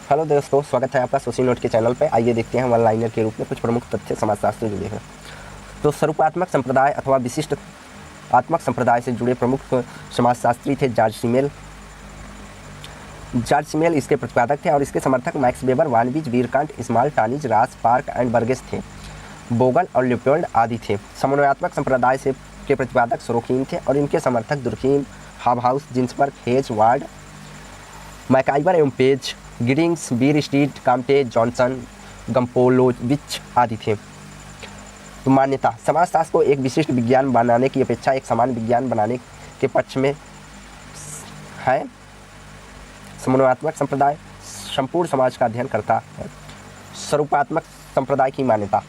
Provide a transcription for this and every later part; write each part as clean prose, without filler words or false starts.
Hello दोस्तों, स्वागत है आपका सोशल नोट के चैनल पे। आइए देखते हैं वन लाइनर के रूप में कुछ प्रमुख तथ्य समाजशास्त्र से जुड़े हैं। तो स्वरूपात्मक संप्रदाय अथवा विशिष्ट आत्मक संप्रदाय से जुड़े प्रमुख समाजशास्त्री थे जॉर्ज सिमेल। इसके प्रतिपादक थे और इसके समर्थक मैक्स वेबर, वानविज, वीरकांट, इस्माइल टानीज, रास, पार्क एंड बर्गेस थे। बोगल और लियोपोल्ड आदि थे। समन्वयात्मक संप्रदाय से के प्रतिपादक सोरोकिन थे और इनके समर्थक Durkheim, Hobhouse, Ginsberg, Hayes, Ward, MacIver एवं Page, Giddings, Bierstedt, Comte, Johnson, Gumplowicz आदि थे। तो मान्यता, समाजशास्त्र को एक विशिष्ट विज्ञान बनाने की अपेक्षा एक समान विज्ञान बनाने के पक्ष में है। समन्वयात्मक संप्रदाय संपूर्ण समाज का अध्ययन करता है। स्वरूपात्मक संप्रदाय की मान्यता,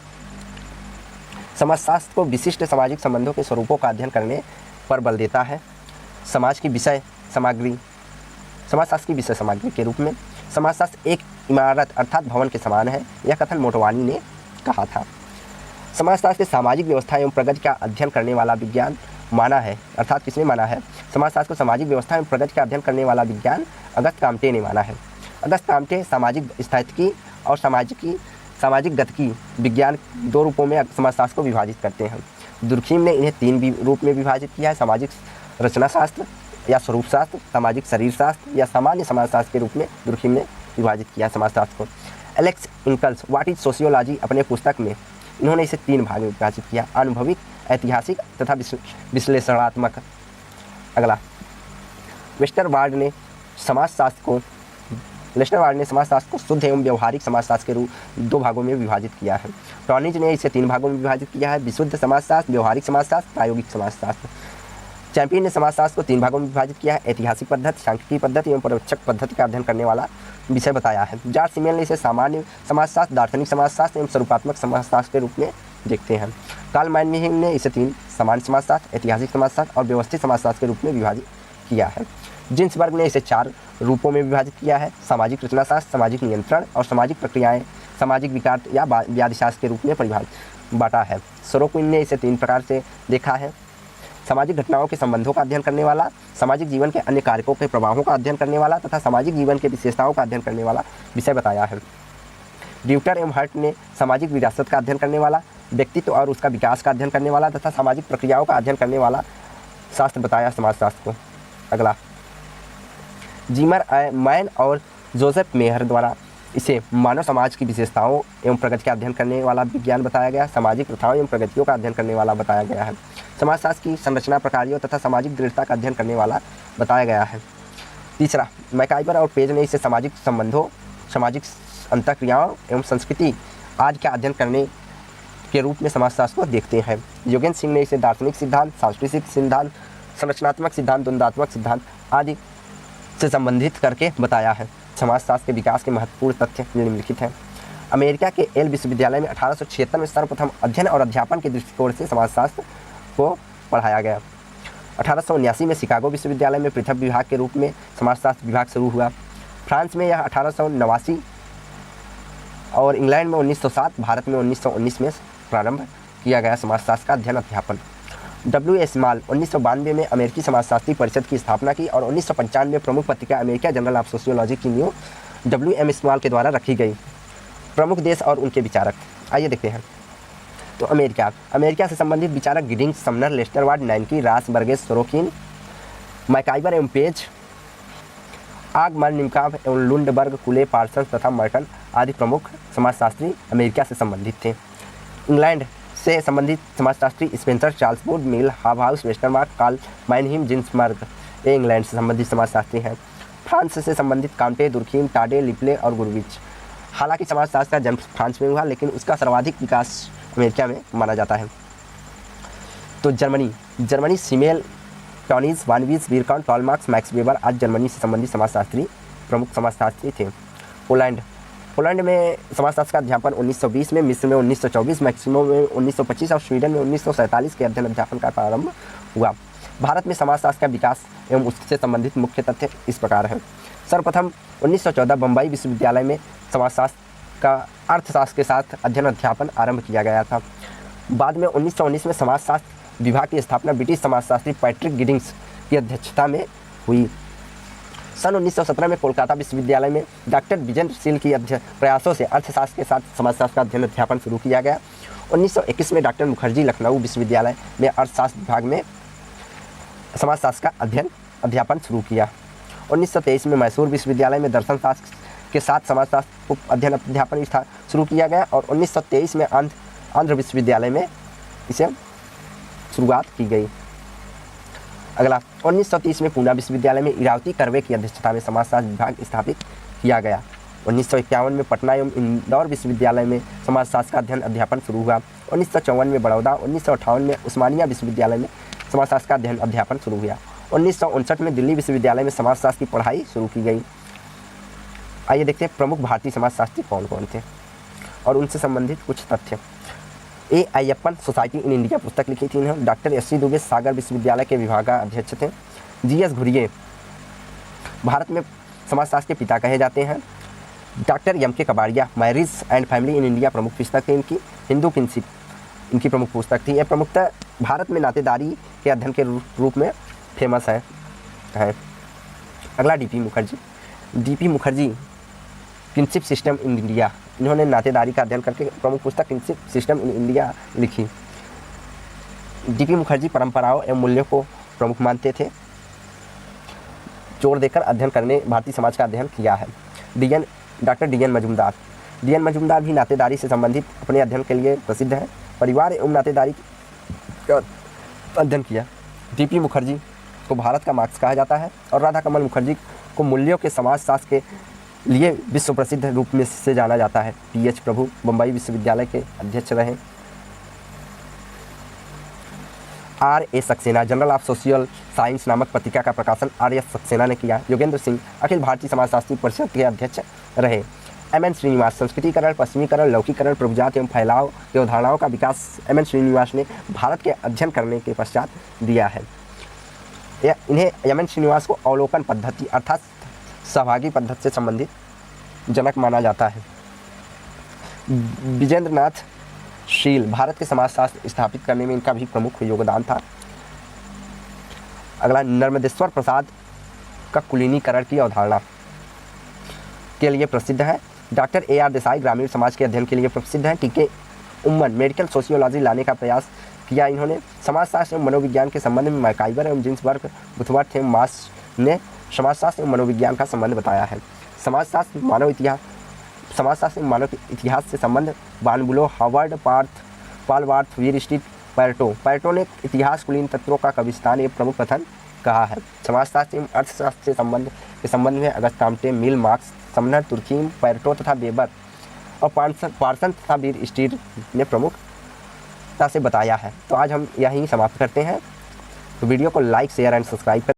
समाजशास्त्र को विशिष्ट सामाजिक संबंधों के स्वरूपों का अध्ययन करने पर बल देता है। समाजशास्त्र की विषय सामग्री के रूप में समाजशास्त्र एक इमारत अर्थात भवन के समान है, यह कथन मोटवानी ने कहा था। समाजशास्त्र के सामाजिक व्यवस्था एवं प्रगति का अध्ययन करने वाला विज्ञान माना है, अर्थात किसने माना है? समाजशास्त्र को सामाजिक व्यवस्था एवं प्रगति का अध्ययन करने वाला विज्ञान अगस्त काम्टे ने माना है। अगस्त काम्टे सामाजिक स्थितिकी और सामाजिक गतिकी विज्ञान दो रूपों में समाजशास्त्र को विभाजित करते हैं। दुर्खीम ने इन्हें तीन रूप में विभाजित किया है: सामाजिक रचनाशास्त्र या स्वरूप शास्त्र, सामाजिक शरीर शास्त्र या सामान्य समाजशास्त्र के रूप में दुर्खीम ने विभाजित किया समाजशास्त्र को। एलेक्स इंकल्स व्हाट इज सोशियोलॉजी अपने पुस्तक में इन्होंने इसे तीन भाग में विभाजित किया: अनुभविक, ऐतिहासिक तथा विश्लेषणात्मक। अगला, लेस्टरवार्ड ने समाजशास्त्र को शुद्ध एवं व्यवहारिक समाजशास्त्र के रूप दो भागों में विभाजित किया है। टॉनिज ने इसे तीन भागों में विभाजित किया है: विशुद्ध समाजशास्त्र, व्यवहारिक समाजशास्त्र, प्रायोगिक समाजशास्त्र। चैंपियन ने समाजशास्त्र को तीन भागों में विभाजित किया है: ऐतिहासिक पद्धति, सांख्यिकी पद्धति एवं पर्यवेक्षक पद्धति का अध्ययन करने वाला विषय बताया है। जॉर्ज सिमेल ने इसे सामान्य समाजशास्त्र, दार्शनिक समाजशास्त्र एवं स्वरूपात्मक समाजशास्त्र के रूप में देखते हैं। कार्ल मैनहीम ने इसे तीन: सामान्य समाजशास्त्र, ऐतिहासिक समाजशास्त्र और व्यवस्थित समाजशास्त्र के रूप में विभाजित किया है। जिन्सबर्ग ने इसे चार रूपों में विभाजित किया है: सामाजिक रचनाशास्त्र, सामाजिक नियंत्रण और सामाजिक प्रक्रियाएं, सामाजिक विकार या व्याधिशास्त्र के रूप में बांटा है। सोरोकिन ने इसे तीन प्रकार से देखा है: सामाजिक घटनाओं के संबंधों का अध्ययन करने वाला, सामाजिक जीवन के अन्य कारकों के प्रभावों का अध्ययन करने वाला तथा सामाजिक जीवन के विशेषताओं का अध्ययन करने वाला विषय बताया है। ड्यूटर एवं हर्ट ने सामाजिक विरासत का अध्ययन करने वाला, व्यक्तित्व और उसका विकास का अध्ययन करने वाला तथा सामाजिक प्रक्रियाओं का अध्ययन करने वाला शास्त्र बताया समाजशास्त्र को। अगला, जीमर, मैन और जोसेफ मेहर द्वारा इसे मानव समाज की विशेषताओं एवं प्रगति का अध्ययन करने वाला विज्ञान बताया गया, सामाजिक प्रथाओं एवं प्रगतियों का अध्ययन करने वाला बताया गया है। समाजशास्त्र की संरचना प्रकारों तथा सामाजिक दृढ़ता का अध्ययन करने वाला बताया गया है। तीसरा, मैकाइवर और पेज ने इसे सामाजिक संबंधों, सामाजिक अंतःक्रियाओं एवं संस्कृति आदि का अध्ययन करने के रूप में समाजशास्त्र को देखते हैं। योगेंद्र सिंह ने इसे दार्शनिक सिद्धांत, सांस्कृतिक सिद्धांत, संरचनात्मक सिद्धांत, द्वंद्वात्मक सिद्धांत आदि से संबंधित करके बताया है। समाजशास्त्र के विकास के महत्वपूर्ण तथ्य निम्नलिखित हैं। अमेरिका के येल विश्वविद्यालय में 1876 में सर्वप्रथम अध्ययन और अध्यापन के दृष्टिकोण से समाजशास्त्र को पढ़ाया गया। 1879 में शिकागो विश्वविद्यालय में पृथक विभाग के रूप में समाजशास्त्र विभाग शुरू हुआ। फ्रांस में यह 1889 और इंग्लैंड में 1907, भारत में 1919 में प्रारंभ किया गया समाजशास्त्र का अध्ययन अध्यापन। W. स्मॉल 1992 में अमेरिकी समाजशास्त्री परिषद की स्थापना की और 1995 में प्रमुख पत्रिका अमेरिका जर्नल ऑफ सोशियोलॉजी की नींव W. स्मॉल के द्वारा रखी गई। प्रमुख देश और उनके विचारक, आइए देखते हैं। तो अमेरिका से संबंधित विचारक गिडिंग्स, समनर, लेस्टरवार्ड, नाइनकी, रास, बर्गेस, सोरोकिन, मैकाइवर एवं पेज, आगमन, निमकाव एवं लुंडबर्ग, कुले, पार्सन्स तथा मर्टन आदि प्रमुख समाजशास्त्री अमेरिका से संबंधित थे। इंग्लैंड से संबंधित समाजशास्त्री स्पेंसर, चार्ल्स वुड मिल, हाबहाउस, वेस्टरमार्क, कार्ल मैनहीम, जिन्सबर्ग ये इंग्लैंड से संबंधित समाजशास्त्री हैं। फ्रांस से संबंधित काम्टे, दुर्खीम, टाडे, लिपले और गुरविच। हालांकि समाजशास्त्र का जन्म फ्रांस में हुआ, लेकिन उसका सर्वाधिक विकास अमेरिका में माना जाता है। तो Germany Simmel, Tonnies, Von Wiese, Vierkandt, Karl Marx, Max Weber आज जर्मनी से संबंधित प्रमुख समाजशास्त्री थे। पोलैंड में समाजशास्त्र का अध्यापन 1920 में, मिस्र में 1924, मैक्सिको में 1925 और स्वीडन में 1947 के अध्ययन अध्यापन का प्रारंभ हुआ। भारत में समाजशास्त्र का विकास एवं उससे संबंधित मुख्य तथ्य इस प्रकार हैं। सर्वप्रथम 1914 बम्बई विश्वविद्यालय में समाजशास्त्र का अर्थशास्त्र के साथ अध्ययन अध्यापन आरंभ किया गया था। बाद में 1919 में समाजशास्त्र विभाग की स्थापना ब्रिटिश समाजशास्त्री पैट्रिक गिडिंग्स की अध्यक्षता में हुई। सन 1917 में कोलकाता विश्वविद्यालय में डॉक्टर विजेंद्र सिंह की प्रयासों से अर्थशास्त्र के साथ समाजशास्त्र का अध्ययन अध्यापन शुरू किया गया। 1921 में डॉक्टर मुखर्जी लखनऊ विश्वविद्यालय में अर्थशास्त्र विभाग में समाजशास्त्र का अध्यापन शुरू किया। 1923 में मैसूर विश्वविद्यालय में दर्शन शास्त्र के साथ समाजशास्त्र अध्ययन अध्यापन शुरू किया गया और 1923 में आंध्र विश्वविद्यालय में इसे शुरुआत की गई। अगला 1930 में पूना विश्वविद्यालय में इरावती कर्वे की अध्यक्षता में समाजशास्त्र विभाग स्थापित किया गया। 1951 में पटना एवं इंदौर विश्वविद्यालय में समाजशास्त्र का अध्ययन अध्यापन शुरू हुआ। 1954 में बड़ौदा, 1958 में उस्मानिया विश्वविद्यालय में समाजशास्त्र का अध्ययन अध्यापन शुरू हुआ। 1959 में दिल्ली विश्वविद्यालय में समाजशास्त्र की पढ़ाई शुरू की गई। आइए देखते हैं प्रमुख भारतीय समाजशास्त्री कौन कौन थे और उनसे संबंधित कुछ तथ्य। ए अय्यप्पन सोसाइटी इन इंडिया पुस्तक लिखी थी इन्होंने। डॉक्टर एस सी दुबे सागर विश्वविद्यालय के विभागाध्यक्ष थे। जी एस घुरिये भारत में समाजशास्त्र के पिता कहे जाते हैं। डॉक्टर एम के Kabadia marriage and family in India प्रमुख पुस्तक थी इनकी। हिंदू किंसिप इनकी प्रमुख पुस्तक थी। यह प्रमुखतः भारत में नातेदारी के अध्ययन के रूप में फेमस है। अगला D P Mukherjee kinship system in India, इन्होंने नातेदारी का अध्ययन करके प्रमुख पुस्तक किंसिप सिस्टम इन इंडिया लिखी। डी.पी. मुखर्जी परंपराओं एवं मूल्यों को प्रमुख मानते थे, जोर देकर अध्ययन करने भारतीय समाज का अध्ययन किया है। Doctor DN. मजूमदार भी नातेदारी से संबंधित अपने अध्ययन के लिए प्रसिद्ध हैं। परिवार एवं नातेदारी का अध्ययन किया। डी.पी. मुखर्जी को भारत का मार्क्स कहा जाता है और राधा कमल मुखर्जी को मूल्यों के समाजशास्त्र के लिए विश्व प्रसिद्ध रूप में से जाना जाता है। पी.एच. प्रभु बम्बई विश्वविद्यालय के अध्यक्ष रहे। R.A. Saxena general of social science नामक पत्रिका का प्रकाशन R.S. सक्सेना ने किया। योगेंद्र सिंह अखिल भारतीय समाजशास्त्री परिषद के अध्यक्ष रहे। M.N. श्रीनिवास संस्कृतिकरण, पश्चिमीकरण, लौकिकरण, प्रभुजात एवं फैलाव की अवधारणाओं का विकास M.N. श्रीनिवास ने भारत के अध्ययन करने के पश्चात दिया है। इन्हें M.N. श्रीनिवास को अवलोकन पद्धति अर्थात सहभागी पद्धति से संबंधित जनक माना जाता है। विजेंद्रनाथ शील भारत के समाजशास्त्र स्थापित करने में इनका भी प्रमुख योगदान था। अगला नर्मदेश्वर प्रसाद का कुलीनीकरण की अवधारणा के लिए प्रसिद्ध है। Doctor A.R. देसाई ग्रामीण समाज के अध्ययन के लिए प्रसिद्ध है। टी.के. उम्मन मेडिकल सोशियोलॉजी लाने का प्रयास किया इन्होंने। समाजशास्त्र एवं मनोविज्ञान के संबंध में मैकाइवर एवं जिन्सबर्ग, बुथवर्थ एवं मास ने समाजशास्त्र एवं मनोविज्ञान का संबंध बताया है। समाजशास्त्र मानव इतिहास से संबंध बानबुलो, हावर्ड, पालवार्थ, वीर स्ट्रीट, पैरटो ने इतिहास कुलीन तत्वों का कविस्तान एक प्रमुख कथन कहा है। समाजशास्त्र एवं अर्थशास्त्र से संबंध में अगस्टाम्टे, मिल, मार्क्स, समनर, तुर्कीम, पैरटो तथा बेबर और पार्सन तथा वीर स्ट्रीट ने प्रमुखता से बताया है। तो आज हम यहीं समाप्त करते हैं। तो वीडियो को लाइक, शेयर एंड सब्सक्राइब करें।